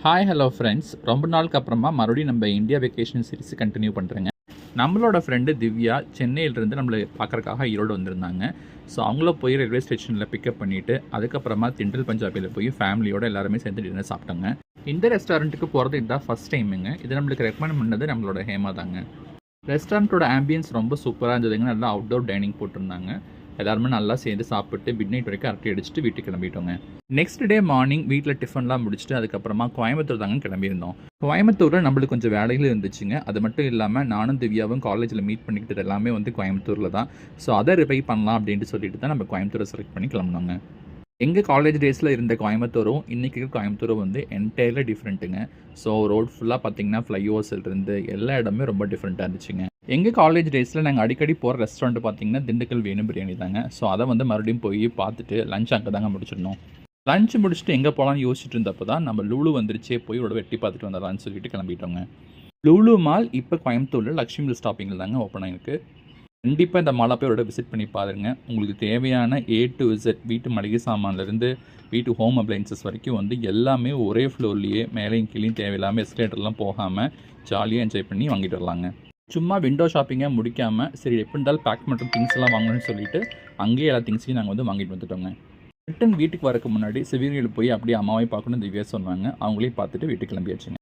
Hi hello friends, ரொம்ப நாளுக்கு அப்புறமா மறுபடியும் நம்ம இந்தியா வெக்கேஷன் சீரிஸ் கண்டினியூ பண்ணுறேங்க. நம்மளோட ஃப்ரெண்டு திவ்யா சென்னையிலேருந்து நம்மளை பார்க்குறக்காக ஈரோடு வந்திருந்தாங்க. ஸோ அவங்கள போய் ரயில்வே ஸ்டேஷனில் பிக்கப் பண்ணிவிட்டு அதுக்கப்புறமா திண்டல் பஞ்சாபியில் போய் ஃபேமிலியோடு எல்லாருமே சேர்ந்து டின்னர் சாப்பிட்டோங்க. இந்த ரெஸ்டாரண்ட்டுக்கு போகிறது இதுதான் ஃபஸ்ட் டைமுங்க. இது நம்மளுக்கு ரெக்கமெண்ட் பண்ணது நம்மளோட ஹேமா தாங்க. ரெஸ்டாரண்ட்டோட ஆம்பியன்ஸ் ரொம்ப சூப்பராக இருந்ததுங்க. நல்லா அவுட்டோர் டைனிங் போட்டிருந்தாங்க. எல்லாருமே நல்லா சேர்ந்து சாப்பிட்டு மிட் நைட் வரைக்கும் அரட்டை அடிச்சுட்டு வீட்டுக்கு கிளம்பிட்டோங்க. நெக்ஸ்ட் டே மார்னிங் வீட்டில் டிஃபன்லாம் முடிச்சுட்டு அதுக்கப்புறமா கோயம்புத்தூர் தாங்க கிளம்பியிருந்தோம். கோயம்புத்தூரில் நம்மளுக்கு கொஞ்சம் வேலைகள் இருந்துச்சுங்க. அது மட்டும் இல்லாமல் நானும் திவ்யாவும் காலேஜில் மீட் பண்ணிக்கிட்டது எல்லாமே கோயம்புத்தூரில் தான். ஸோ அதை ரிவை பண்ணலாம் அப்படின்ட்டு சொல்லிட்டு தான் நம்ம கோயம்புத்தூரை செலக்ட் பண்ணி கிளம்பினோங்க. எங்கள் காலேஜ் டேஸில் இருந்த கோயம்புத்தூரும் இன்றைக்கி கோயம்புத்தூரும் என்டையர்லி டிஃப்ரெண்ட்டுங்க. ஸோ ரோட் ஃபுல்லாக பார்த்தீங்கன்னா ஃப்ளைஓவர்ஸ்லேருந்து எல்லா இடமே ரொம்ப டிஃப்ரெண்ட்டாக இருந்துச்சுங்க. எங்கள் காலேஜ் டேஸில் நாங்கள் அடிக்கடி போகிற ரெஸ்டாரண்ட் பார்த்தீங்கன்னா திண்டுக்கல் வேணு பிரியாணி தாங்க. ஸோ அதை மறுபடியும் போய் பார்த்துட்டு லஞ்ச் அங்கே தாங்க முடிச்சிடணும். லஞ்ச் முடிச்சுட்டு எங்கே போகலான்னு யோசிச்சுட்டு இருந்தப்போ தான் நம்ம லூலு வந்துருச்சே, போய் ஒரு வெட்டி பார்த்துட்டு வந்துடலான்னு சொல்லிட்டு கிளம்பிட்டோங்க. லூலு மால் இப்போ கோயம்புத்தூரில் லக்ஷ்மி ஸ்டாப்பிங்கில் தாங்க ஓப்பன் ஆகிருக்கு. கண்டிப்பாக இந்த மாலை போய் விசிட் பண்ணி பாருங்கள். உங்களுக்கு தேவையான A to Z வீட்டு மளிகை சாமான்லேருந்து வீட்டு ஹோம் அப்ளைன்சஸ் வரைக்கும் எல்லாமே ஒரே ஃப்ளோர்லேயே மேலேயும் கீழேயும் தேவையில்லாமல் எஸ்கலேட்டர்லாம் போகாமல் ஜாலியாக என்ஜாய் பண்ணி வாங்கிட்டு வரலாங்க. சும்மா விண்டோ ஷாப்பிங்காக முடிக்காமல் சரி எப்படி இருந்தாலும் பேக் பண்ணுற திங்ஸ் எல்லாம் வாங்கணும்னு சொல்லிட்டு அங்கேயே எல்லா திங்ஸையும் நாங்கள் வாங்கிட்டு வந்துட்டோங்க. ரிட்டன் வீட்டுக்கு வரக்கு முன்னாடி சிவகிரியில் போய் அப்படியே அம்மாவை பார்க்கணும் திவ்யா சொன்னாங்க. அவங்களையும் பார்த்துட்டு வீட்டுக்கு கிளம்பியாச்சுங்க.